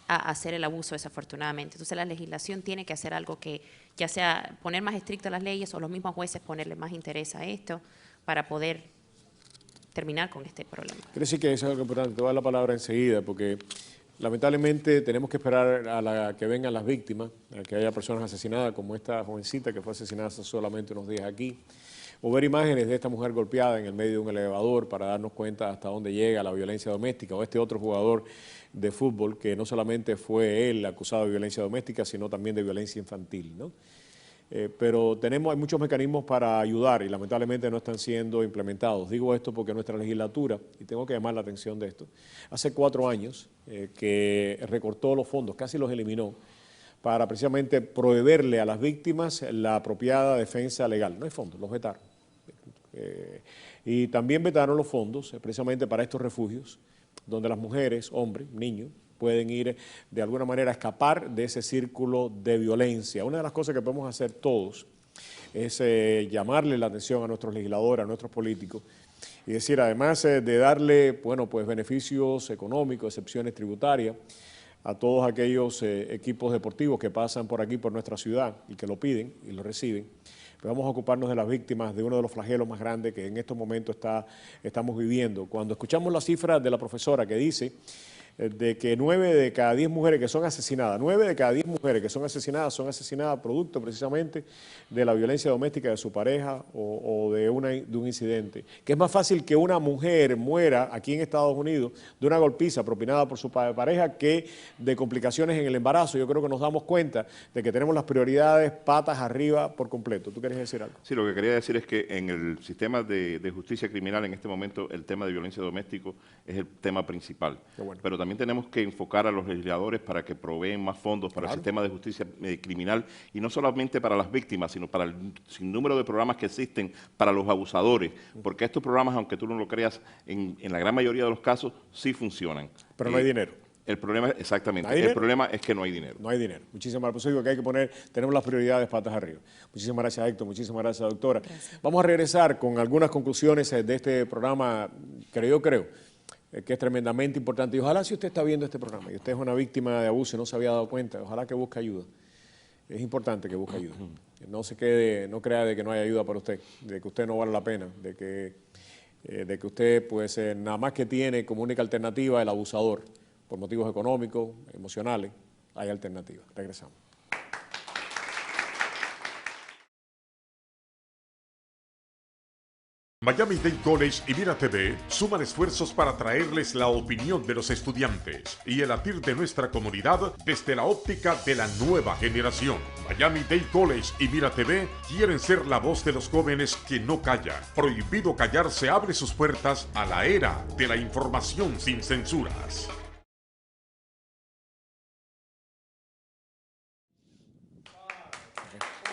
a hacer el abuso, desafortunadamente. Entonces la legislación tiene que hacer algo que, ya sea poner más estrictas las leyes o los mismos jueces ponerle más interés a esto para poder terminar con este problema.
Quiere decir que eso es algo importante. Te voy a dar la palabra enseguida, porque lamentablemente tenemos que esperar a que vengan las víctimas, a que haya personas asesinadas, como esta jovencita que fue asesinada hace solamente unos días aquí, o ver imágenes de esta mujer golpeada en el medio de un elevador para darnos cuenta hasta dónde llega la violencia doméstica, o este otro jugador de fútbol que no solamente fue él acusado de violencia doméstica, sino también de violencia infantil, ¿no? Pero hay muchos mecanismos para ayudar y lamentablemente no están siendo implementados. Digo esto porque nuestra legislatura, y tengo que llamar la atención de esto, hace 4 años que recortó los fondos, casi los eliminó, para precisamente proveerle a las víctimas la apropiada defensa legal. No hay fondos, los vetaron. Y también vetaron los fondos precisamente para estos refugios, donde las mujeres, hombres, niños, pueden ir de alguna manera a escapar de ese círculo de violencia. Una de las cosas que podemos hacer todos es llamarle la atención a nuestros legisladores, a nuestros políticos, y decir, además de darle, bueno, pues beneficios económicos, excepciones tributarias a todos aquellos equipos deportivos que pasan por aquí, por nuestra ciudad, y que lo piden y lo reciben, pues vamos a ocuparnos de las víctimas de uno de los flagelos más grandes que en estos momentos estamos viviendo. Cuando escuchamos la cifra de la profesora que dice de que 9 de cada 10 mujeres que son asesinadas, 9 de cada 10 mujeres que son asesinadas producto precisamente de la violencia doméstica de su pareja o de un incidente. Que es más fácil que una mujer muera aquí en Estados Unidos de una golpiza propinada por su pareja que de complicaciones en el embarazo. Yo creo que nos damos cuenta de que tenemos las prioridades patas arriba por completo. ¿Tú quieres decir algo?
Sí, lo que quería decir es que en el sistema de justicia criminal en este momento el tema de violencia doméstica es el tema principal.
Qué bueno.
Pero también tenemos que enfocar a los legisladores para que proveen más fondos para el sistema de justicia criminal, y no solamente para las víctimas, sino para el sinnúmero de programas que existen para los abusadores, porque estos programas, aunque tú no lo creas, en la gran mayoría de los casos sí funcionan.
Pero no hay dinero.
El problema, exactamente,
¿No hay dinero?
el problema es que no hay dinero.
No hay dinero. Muchísimas gracias. Digo que hay que tenemos las prioridades patas arriba. Muchísimas gracias, Héctor. Muchísimas gracias, doctora. Gracias. Vamos a regresar con algunas conclusiones de este programa que yo creo que es tremendamente importante. Y ojalá, si usted está viendo este programa y usted es una víctima de abuso y no se había dado cuenta, ojalá que busque ayuda. Es importante que busque ayuda. No se quede, no crea de que no hay ayuda para usted, de que usted no vale la pena, de que usted pues nada más que tiene como única alternativa el abusador. Por motivos económicos, emocionales, hay alternativas. Regresamos.
Miami-Dade College y Mira TV suman esfuerzos para traerles la opinión de los estudiantes y el latir de nuestra comunidad desde la óptica de la nueva generación. Miami-Dade College y Mira TV quieren ser la voz de los jóvenes que no callan. Prohibido Callar se abre sus puertas a la era de la información sin censuras.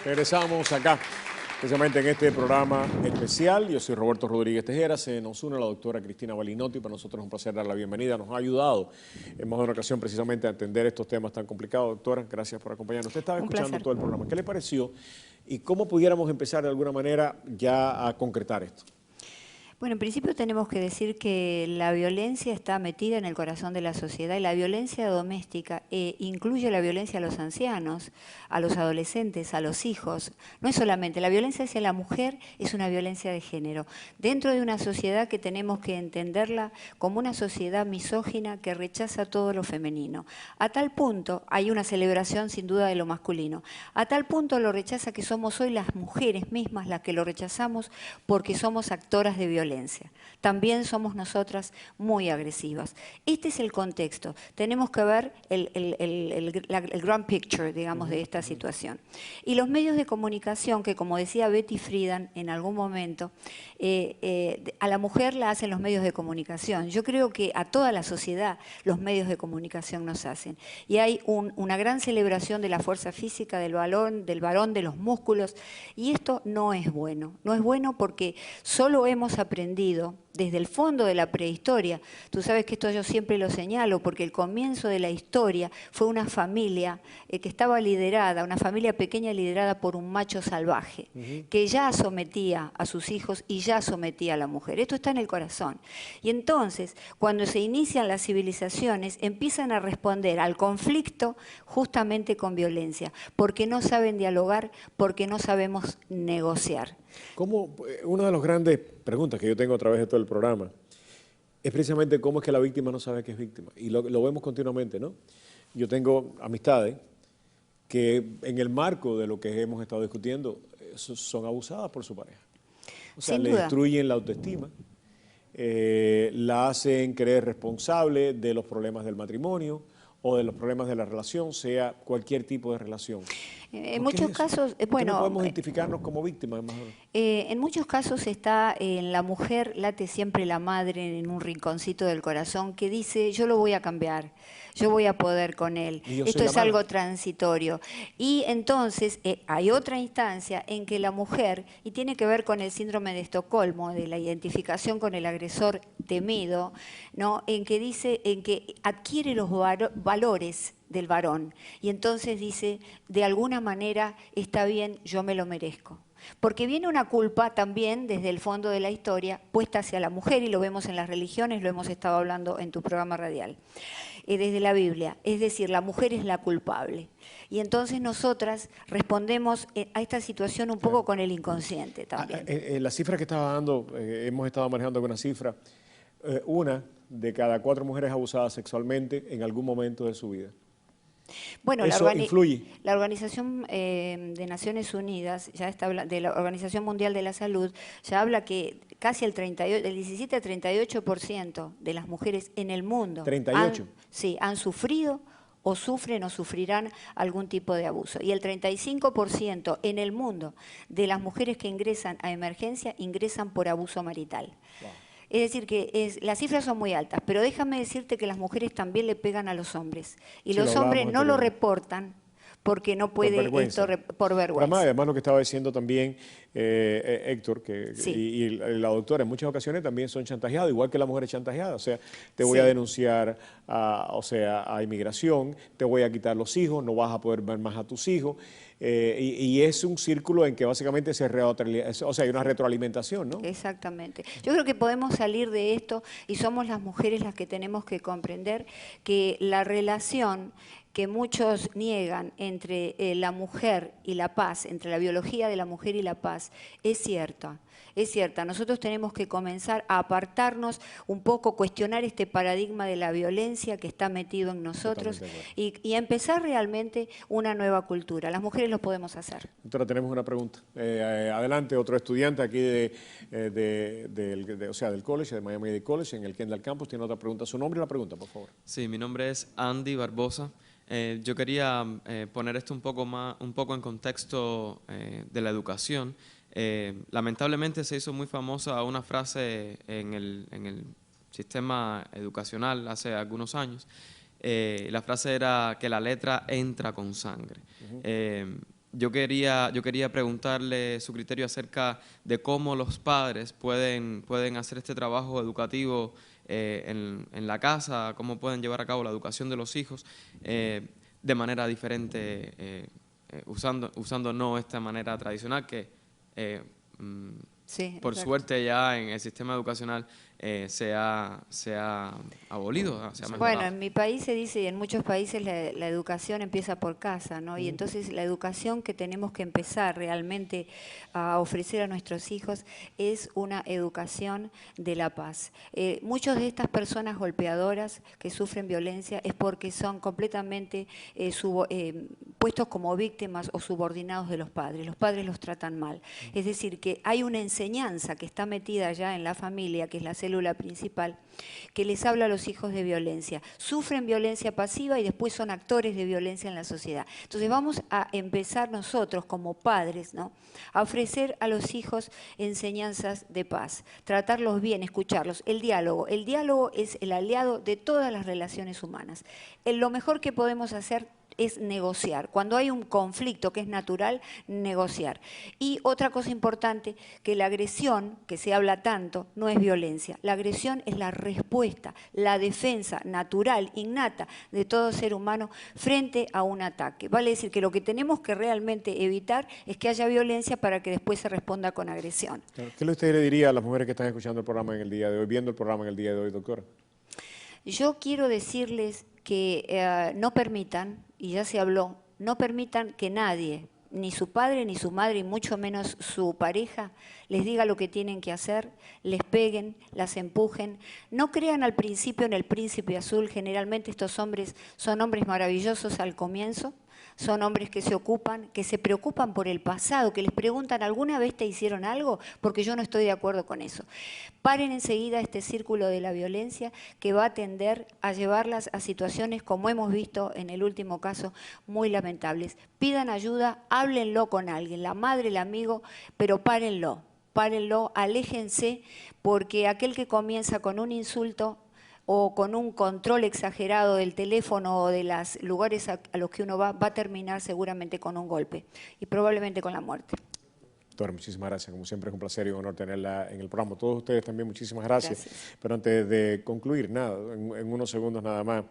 Regresamos acá, precisamente en este programa especial. Yo soy Roberto Rodríguez Tejera, se nos une la doctora Cristina Balinotti. Para nosotros es un placer dar la bienvenida. Nos ha ayudado en más de una ocasión precisamente a entender estos temas tan complicados. Doctora, gracias por acompañarnos. Usted estaba escuchando todo el programa. ¿Qué le pareció ¿Y cómo pudiéramos empezar de alguna manera ya a concretar esto?
Bueno, en principio tenemos que decir que la violencia está metida en el corazón de la sociedad y la violencia doméstica incluye la violencia a los ancianos, a los adolescentes, a los hijos. No es solamente la violencia hacia la mujer, es una violencia de género. Dentro de una sociedad que tenemos que entenderla como una sociedad misógina que rechaza todo lo femenino. A tal punto, hay una celebración sin duda de lo masculino, a tal punto lo rechaza que somos hoy las mujeres mismas las que lo rechazamos porque somos actoras de violencia. También somos nosotras muy agresivas. Este es el contexto. Tenemos que ver el grand picture, digamos, de esta situación. Y los medios de comunicación, que como decía Betty Friedan en algún momento, a la mujer la hacen los medios de comunicación. Yo creo que a toda la sociedad los medios de comunicación nos hacen. Y hay una gran celebración de la fuerza física del varón, de los músculos, y esto no es bueno. No es bueno porque solo hemos aprendido desde el fondo de la prehistoria. Tú sabes que esto yo siempre lo señalo porque el comienzo de la historia fue una familia que estaba liderada, una familia pequeña liderada por un macho salvaje, que ya sometía a sus hijos y ya sometía a la mujer. Esto está en el corazón. Y entonces, cuando se inician las civilizaciones, empiezan a responder al conflicto justamente con violencia, porque no saben dialogar, porque no sabemos negociar.
Una de las grandes preguntas que yo tengo a través de todo el programa es precisamente cómo es que la víctima no sabe que es víctima. Y lo vemos continuamente, ¿no? Yo tengo amistades que en el marco de lo que hemos estado discutiendo son abusadas por su pareja. O sea, le destruyen la autoestima, la hacen creer responsable de los problemas del matrimonio o de los problemas de la relación, sea cualquier tipo de relación.
En muchos casos,
bueno, no podemos identificarnos como víctimas.
En muchos casos está en la mujer, late siempre la madre en un rinconcito del corazón que dice, yo lo voy a cambiar, yo voy a poder con él, esto es algo transitorio. Y entonces hay otra instancia en que la mujer, y tiene que ver con el síndrome de Estocolmo, de la identificación con el agresor temido, ¿no? En que adquiere los valores del varón y entonces dice, de alguna manera está bien, yo me lo merezco. Porque viene una culpa también desde el fondo de la historia puesta hacia la mujer y lo vemos en las religiones, lo hemos estado hablando en tu programa radial, desde la Biblia, es decir, la mujer es la culpable. Y entonces nosotras respondemos a esta situación un poco con el inconsciente también.
La cifra que estaba dando, hemos estado manejando alguna cifra, una de cada 4 mujeres abusadas sexualmente en algún momento de su vida.
Bueno,
¿Eso influye?
La Organización de Naciones Unidas, de la Organización Mundial de la Salud, ya habla que casi del 17 al 38% de las mujeres en el mundo han sufrido o sufren o sufrirán algún tipo de abuso. Y el 35% en el mundo de las mujeres que ingresan a emergencia ingresan por abuso marital. Wow. Es decir, que las cifras son muy altas, pero déjame decirte que las mujeres también le pegan a los hombres. Y los hombres no lo reportan porque no puede esto por vergüenza.
Además, lo que estaba diciendo también Héctor, y la doctora, en muchas ocasiones también son chantajeados, igual que la mujer es chantajeada. O sea, te voy a denunciar a inmigración, te voy a quitar los hijos, no vas a poder ver más a tus hijos. Y es un círculo en que básicamente hay una retroalimentación, ¿no?
Exactamente. Yo creo que podemos salir de esto y somos las mujeres las que tenemos que comprender que la relación que muchos niegan entre la mujer y la paz, entre la biología de la mujer y la paz, es cierta. Es cierta, nosotros tenemos que comenzar a apartarnos un poco, cuestionar este paradigma de la violencia que está metido en nosotros y empezar realmente una nueva cultura. Las mujeres lo podemos hacer.
Doctora, tenemos una pregunta. Adelante, otro estudiante aquí del college, de Miami-Dade College, en el Kendall Campus, tiene otra pregunta. ¿Su nombre y la pregunta, por favor?
Sí, mi nombre es Andy Barbosa. Yo quería poner esto un poco en contexto de la educación. Lamentablemente se hizo muy famosa una frase en el sistema educacional hace algunos años. La frase era que la letra entra con sangre. Yo quería preguntarle su criterio acerca de cómo los padres pueden hacer este trabajo educativo en la casa, cómo pueden llevar a cabo la educación de los hijos de manera diferente usando no esta manera tradicional que
Sí,
por
exacto.
suerte ya en el sistema educacional se ha abolido, se ha mejorado.
Bueno, en mi país se dice, y en muchos países la educación empieza por casa, ¿no? Y entonces la educación que tenemos que empezar realmente a ofrecer a nuestros hijos es una educación de la paz. Muchas de estas personas golpeadoras que sufren violencia es porque son completamente puestos como víctimas o subordinados de los padres. Los padres los tratan mal. Es decir, que hay una enseñanza que está metida ya en la familia, que es la célula principal, que les habla a los hijos de violencia. Sufren violencia pasiva y después son actores de violencia en la sociedad. Entonces vamos a empezar nosotros como padres, ¿no?, a ofrecer a los hijos enseñanzas de paz, tratarlos bien, escucharlos. El diálogo es el aliado de todas las relaciones humanas. Lo mejor que podemos hacer es negociar. Cuando hay un conflicto que es natural, negociar. Y otra cosa importante, que la agresión, que se habla tanto, no es violencia. La agresión es la respuesta, la defensa natural, innata de todo ser humano frente a un ataque. Vale decir que lo que tenemos que realmente evitar es que haya violencia para que después se responda con agresión.
¿Qué usted le diría a las mujeres que están escuchando el programa en el día de hoy, viendo el programa en el día de hoy, doctora?
Yo quiero decirles que no permitan, y ya se habló, no permitan que nadie, ni su padre, ni su madre, y mucho menos su pareja, les diga lo que tienen que hacer, les peguen, las empujen. No crean al principio en el príncipe azul. Generalmente estos hombres son hombres maravillosos al comienzo, son hombres que se ocupan, que se preocupan por el pasado, que les preguntan, ¿alguna vez te hicieron algo? Porque yo no estoy de acuerdo con eso. Paren enseguida este círculo de la violencia que va a tender a llevarlas a situaciones, como hemos visto en el último caso, muy lamentables. Pidan ayuda, háblenlo con alguien, la madre, el amigo, pero párenlo, aléjense, porque aquel que comienza con un insulto o con un control exagerado del teléfono o de los lugares a los que uno va a terminar seguramente con un golpe y probablemente con la muerte.
Doctora, muchísimas gracias. Como siempre es un placer y un honor tenerla en el programa. Todos ustedes también, muchísimas gracias. Pero antes de concluir, en unos segundos nada más,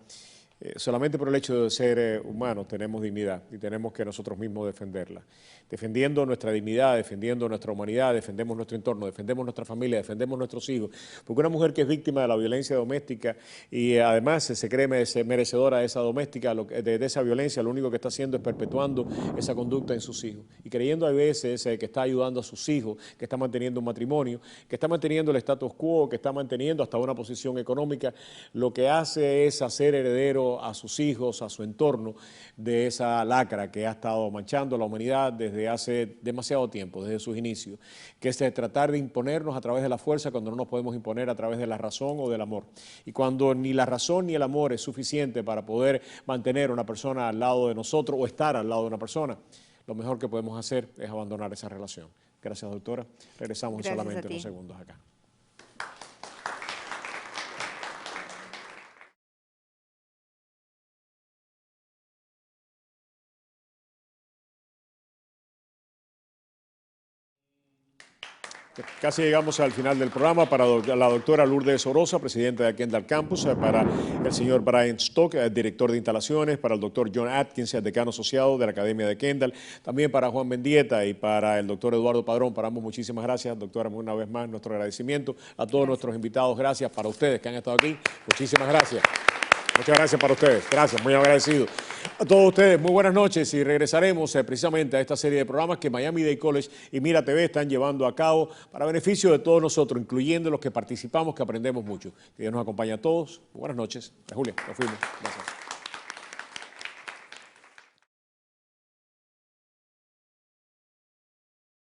solamente por el hecho de ser humanos tenemos dignidad y tenemos que nosotros mismos defenderla. Defendiendo nuestra dignidad, defendiendo nuestra humanidad, defendemos nuestro entorno, defendemos nuestra familia, defendemos nuestros hijos. Porque una mujer que es víctima de la violencia doméstica y además se cree merecedora de esa doméstica, de esa violencia, lo único que está haciendo es perpetuando esa conducta en sus hijos. Y creyendo a veces que está ayudando a sus hijos, que está manteniendo un matrimonio, que está manteniendo el status quo, que está manteniendo hasta una posición económica, lo que hace es hacer heredero a sus hijos, a su entorno, de esa lacra que ha estado manchando a la humanidad desde hace demasiado tiempo, desde sus inicios, que es tratar de imponernos a través de la fuerza cuando no nos podemos imponer a través de la razón o del amor. Y cuando ni la razón ni el amor es suficiente para poder mantener a una persona al lado de nosotros o estar al lado de una persona, lo mejor que podemos hacer es abandonar esa relación. Gracias, doctora. Regresamos solamente unos segundos acá. Casi llegamos al final del programa. Para la doctora Lourdes Oroza, presidenta de Kendall Campus, para el señor Brian Stock, director de instalaciones, para el doctor John Atkins, decano asociado de la Academia de Kendall, también para Juan Mendieta y para el doctor Eduardo Padrón. Para ambos, muchísimas gracias, doctora, una vez más nuestro agradecimiento a todos nuestros invitados. Gracias para ustedes que han estado aquí. Muchísimas gracias. Muchas gracias para ustedes. Gracias, muy agradecido. A todos ustedes, muy buenas noches y regresaremos precisamente a esta serie de programas que Miami-Dade College y Mira TV están llevando a cabo para beneficio de todos nosotros, incluyendo los que participamos, que aprendemos mucho. Que Dios nos acompañe a todos. Buenas noches. Julia, nos fuimos. Gracias.